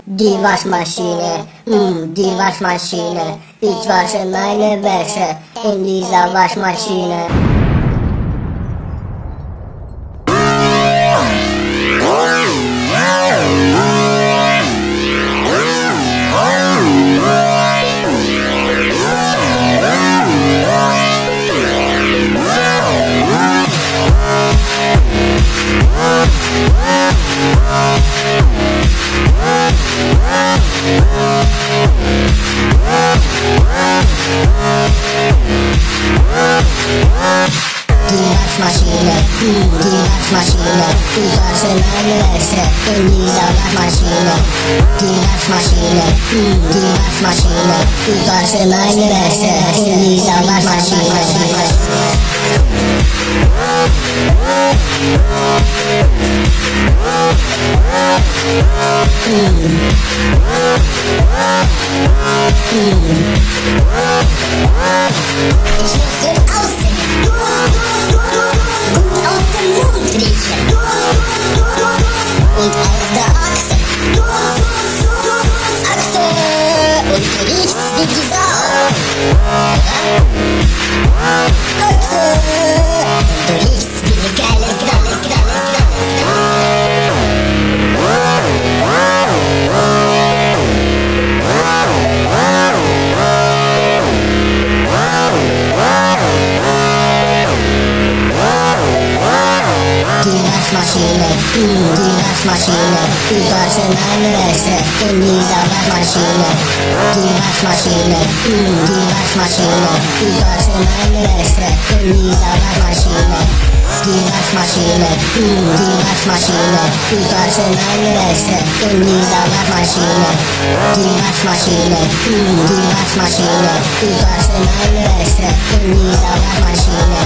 Die Waschmaschine, die Waschmaschine. Ich wasche meine Wäsche in dieser Waschmaschine. Die Waschmaschine, ich wasche meine Wäsche in dieser Waschmaschine. Die Waschmaschine, ich wasche meine Wäsche in dieser Waschmaschine. Ich muss gut aussehen, gut auf den Mund riechen und auf der Achse, und du riechst wie die Sau, Achse, du riechst wie eine geile Die Waschmaschine, ich wasche meine Wäsche in dieser Waschmaschine. Die Waschmaschine, ich wasche meine Wäsche in dieser Waschmaschine. Die Waschmaschine, ich wasche meine Wäsche in dieser Waschmaschine. Die Waschmaschine, ich wasche meine Wäsche in dieser Waschmaschine.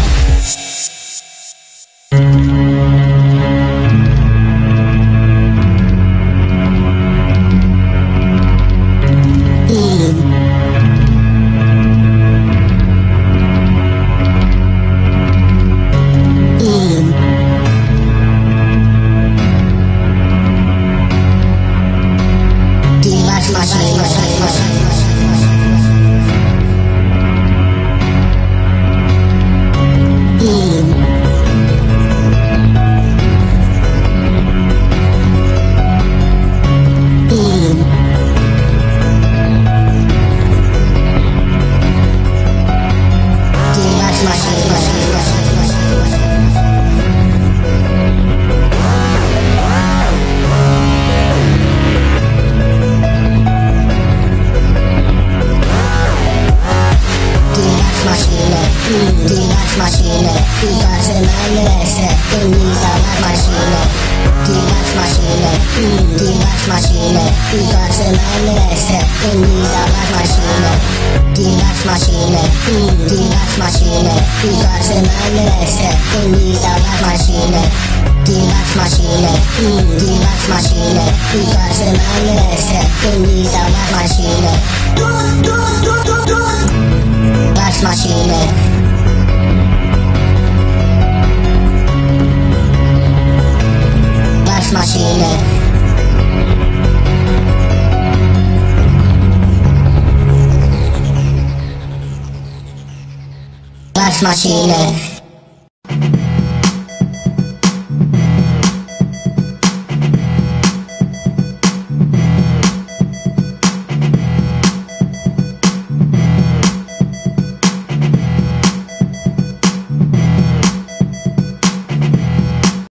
Die Waschmaschine, ich wasche meine Wäsche in dieser Waschmaschine. Die Waschmaschine, ich wasche meine Wäsche in dieser Waschmaschine. Die Waschmaschine, ich wasche meine Wäsche in dieser Waschmaschine. Die Waschmaschine, ich wasche meine Wäsche in dieser Waschmaschine. Waschmaschine. Waschmaschine. Waschmaschine.